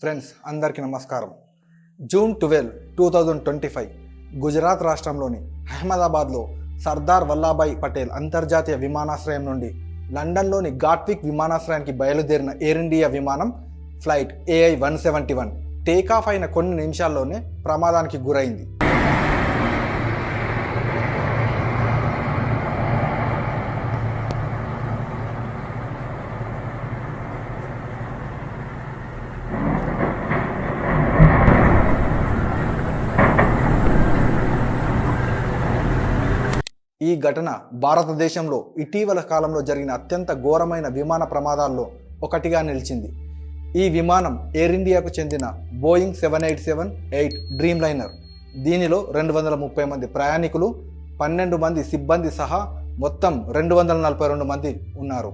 Friends అందరికీ నమస్కారం. June 12, 2025 Gujarat రాష్ట్రంలోని అహ్మదాబాద్లో సర్దార్ వల్లభాయ్ పటేల్ అంతర్జాతీయ విమానాశ్రయం నుండి లండన్లోని గాట్విక్ విమానాశ్రయానికి బయలుదేరిన ఎయిర్ ఇండియా విమానం ఫ్లైట్ AI-171 టేకాఫ్ అయిన కొన్ని నిమిషాల్లోనే ప్రమాదానికి గురైంది. ఈ ఘటన భారతదేశంలో ఇటీవల కాలంలో జరిగిన అత్యంత ఘోరమైన విమాన ప్రమాదాల్లో ఒకటిగా నిలిచింది. ఈ విమానం ఎయిర్ ఇండియాకు చెందిన బోయింగ్ 787-8 డ్రీమ్ లైనర్. దీనిలో 230 మంది ప్రయాణికులు, 12 మంది సిబ్బంది సహా మొత్తం 242 మంది ఉన్నారు.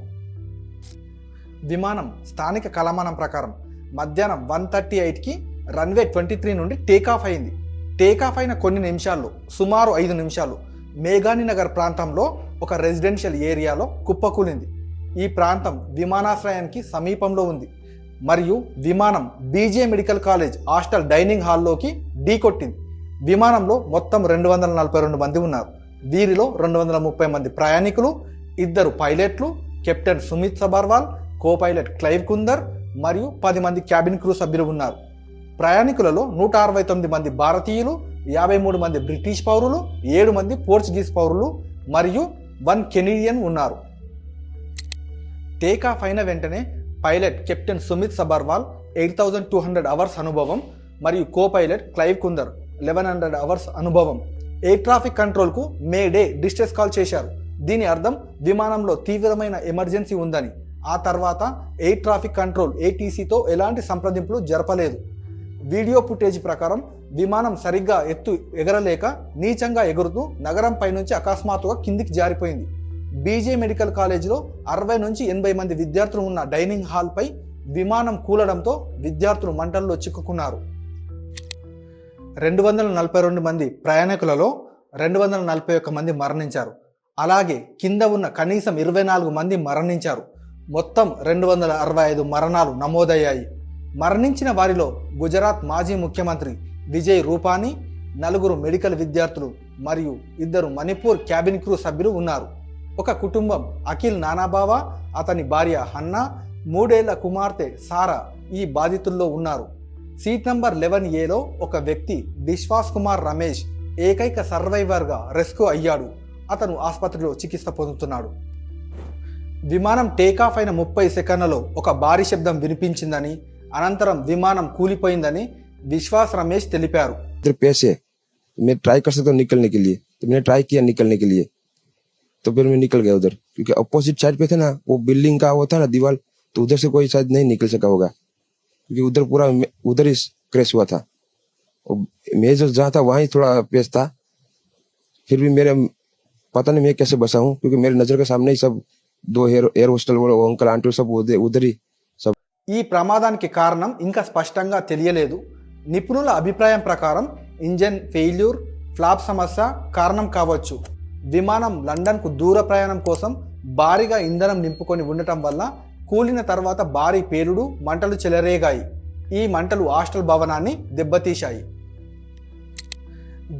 విమానం స్థానిక కాలమానం ప్రకారం మధ్యాహ్నం 1:38కి రన్వే 23 నుండి టేకాఫ్ అయింది. టేకాఫ్ అయిన కొన్ని నిమిషాల్లో, సుమారు 5 నిమిషాలు మేఘానీనగర్ ప్రాంతంలో ఒక రెసిడెన్షియల్ ఏరియాలో కుప్పకూలింది. ఈ ప్రాంతం విమానాశ్రయానికి సమీపంలో ఉంది మరియు విమానం బీజే మెడికల్ కాలేజ్ హాస్టల్ డైనింగ్ హాల్లోకి ఢీకొట్టింది. విమానంలో మొత్తం 242 మంది ఉన్నారు. వీరిలో 230 మంది ప్రయాణికులు, 2 పైలట్లు, captain Sumit Sabharwal, co pilot Clive Kunder మరియు 10 మంది క్యాబిన్ క్రూ సభ్యులు ఉన్నారు. ప్రయాణికులలో 169 మంది భారతీయులు, 53 మంది బ్రిటిష్ పౌరులు, 7 మంది పోర్చుగీస్ పౌరులు మరియు 1 కెనడియన్ ఉన్నారు. టేకాఫ్ అయిన వెంటనే pilot captain Sumit Sabharwal 8200 hours అనుభవం మరియు కో పైలట్ క్లైవ్ కుందర్ 1100 అవర్స్ అనుభవం ఎయిర్ ట్రాఫిక్ కంట్రోల్కు మే డే డిస్ట్రెస్ కాల్ చేశారు. దీని అర్థం విమానంలో తీవ్రమైన ఎమర్జెన్సీ ఉందని. ఆ తర్వాత ఎయిర్ ట్రాఫిక్ కంట్రోల్ ATCతో ఎలాంటి సంప్రదింపులు జరపలేదు. వీడియో ఫుటేజ్ ప్రకారం విమానం సరిగ్గా ఎగరలేక నీచంగా ఎగురుతూ నగరం పైనుంచి అకస్మాత్తుగా కిందికి జారిపోయింది. బీజే మెడికల్ కాలేజీలో 60 నుంచి 80 మంది విద్యార్థులు ఉన్న డైనింగ్ హాల్పై విమానం కూలడంతో విద్యార్థులు మంటల్లో చిక్కుకున్నారు. 242 మంది ప్రయాణికులలో 241 మంది మరణించారు. అలాగే కింద ఉన్న కనీసం 24 మంది మరణించారు. మొత్తం 265 మరణాలు నమోదయ్యాయి. మరణించిన వారిలో గుజరాత్ మాజీ ముఖ్యమంత్రి విజయ్ రూపానీ, 4 మెడికల్ విద్యార్థులు మరియు 2 మణిపూర్ క్యాబిన్ క్రూ సభ్యులు ఉన్నారు. ఒక కుటుంబం అఖిల్ నానాబావా, అతని భార్య హన్నా, 3 ఏళ్ల కుమార్తె సారా ఈ బాధితుల్లో ఉన్నారు. సీట్ నంబర్ 11Aలో ఒక వ్యక్తి విశ్వాస్ కుమార్ రమేష్ ఏకైక సర్వైవర్గా రెస్క్యూ అయ్యాడు. అతను ఆసుపత్రిలో చికిత్స పొందుతున్నాడు. విమానం టేకాఫ్ అయిన 30 సెకండ్లలో ఒక భారీ శబ్దం వినిపించిందని, అనంతరం విమానం కూలిపోయిందని విశ్వాస్ రమేష్ తెలిపారు. पैसे मैं ट्राई कर सकता हूँ निकलने के लिए, तो मैंने ट्राई किया निकलने के लिए, तो फिर मैं निकल गया उधर, क्योंकि अपोजिट साइड पे थे ना वो बिल्डिंग का वो था ना दीवार, तो उधर से कोई शायद नहीं निकल सका होगा, क्योंकि उधर पूरा उधर ही क्रैश हुआ था. मैं जो जहाँ था वहाँ ही थोड़ा पेस था. फिर भी मेरे पता नहीं मैं कैसे बसा हूँ, क्योंकि मेरे नजर के सामने ही सब 2 एयर होस्टल वो अंकल आंटी सब उधर ही सब. ఈ ప్రమాదానికి కారణం ఇంకా స్పష్టంగా తెలియలేదు. నిపుణుల అభిప్రాయం ప్రకారం ఇంజన్ ఫెయిల్యూర్, ఫ్లాప్ సమస్య కారణం కావచ్చు. విమానం లండన్కు దూర ప్రయాణం కోసం భారీగా ఇంధనం నింపుకొని ఉండటం వల్ల కూలిన తర్వాత భారీ పేలుడు, మంటలు చెలరేగాయి. ఈ మంటలు హాస్టల్ భవనాన్ని దెబ్బతీశాయి.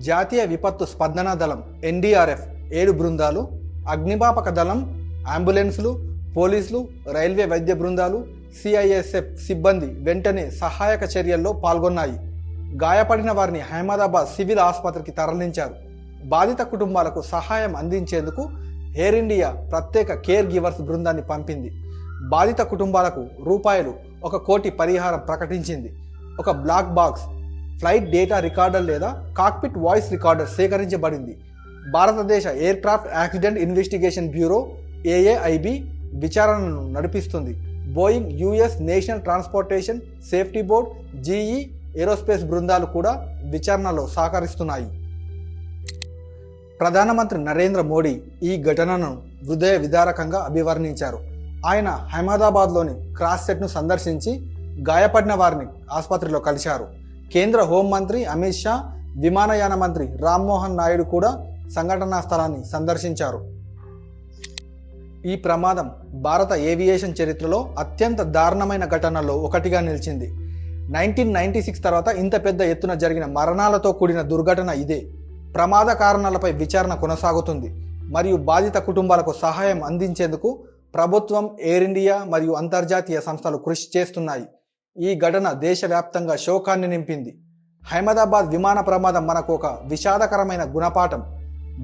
జాతీయ విపత్తు స్పందన దళం NDRF 7 బృందాలు, అగ్నిమాపక దళం, అంబులెన్సులు, పోలీసులు, రైల్వే వైద్య బృందాలు, CISF సిబ్బంది వెంటనే సహాయక చర్యల్లో పాల్గొన్నాయి. గాయపడిన వారిని అహ్మదాబాద్ సివిల్ ఆసుపత్రికి తరలించారు. బాధిత కుటుంబాలకు సహాయం అందించేందుకు ఎయిర్ ఇండియా ప్రత్యేక కేర్ గివర్స్ బృందాన్ని పంపింది. బాధిత కుటుంబాలకు రూపాయలు 1 కోటి పరిహారం ప్రకటించింది. ఒక black box flight data recorder లేదా కాక్పిట్ వాయిస్ రికార్డర్ సేకరించబడింది. భారతదేశ aircraft accident investigation bureau AAIB విచారణను నడిపిస్తుంది. Boeing US national transportation safety board, GE aerospace బృందాలు కూడా విచారణలో సహకరిస్తున్నాయి. ప్రధానమంత్రి నరేంద్ర మోడీ ఈ ఘటనను హృదయ విదారకంగా అభివర్ణించారు. ఆయన అహ్మదాబాద్లోని క్రాస్ సెట్ను సందర్శించి గాయపడిన వారిని ఆసుపత్రిలో కలిశారు. కేంద్ర హోంమంత్రి అమిత్ షా, విమానయాన మంత్రి రామ్మోహన్ నాయుడు కూడా సంఘటనా స్థలాన్ని సందర్శించారు. ఈ ప్రమాదం భారత ఏవియేషన్ చరిత్రలో అత్యంత దారుణమైన ఘటనలో ఒకటిగా నిలిచింది. 1996 తర్వాత ఇంత పెద్ద ఎత్తున జరిగిన మరణాలతో కూడిన దుర్ఘటన ఇదే. ప్రమాద కారణాలపై విచారణ కొనసాగుతుంది మరియు బాధిత కుటుంబాలకు సహాయం అందించేందుకు ప్రభుత్వం, ఎయిర్ ఇండియా మరియు అంతర్జాతీయ సంస్థలు కృషి చేస్తున్నాయి. ఈ ఘటన దేశవ్యాప్తంగా శోకాన్ని నింపింది. అహ్మదాబాద్ విమాన ప్రమాదం మనకు ఒక విషాదకరమైన గుణపాఠం.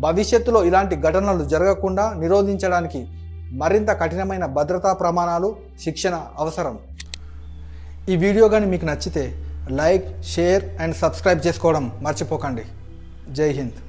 భవిష్యత్తులో ఇలాంటి ఘటనలు జరగకుండా నిరోధించడానికి మరింత కఠినమైన భద్రతా ప్రమాణాలు, శిక్షణ అవసరం. ఈ వీడియో కానీ మీకు నచ్చితే లైక్, షేర్ అండ్ సబ్స్క్రైబ్ చేసుకోవడం మర్చిపోకండి. జై హింద్.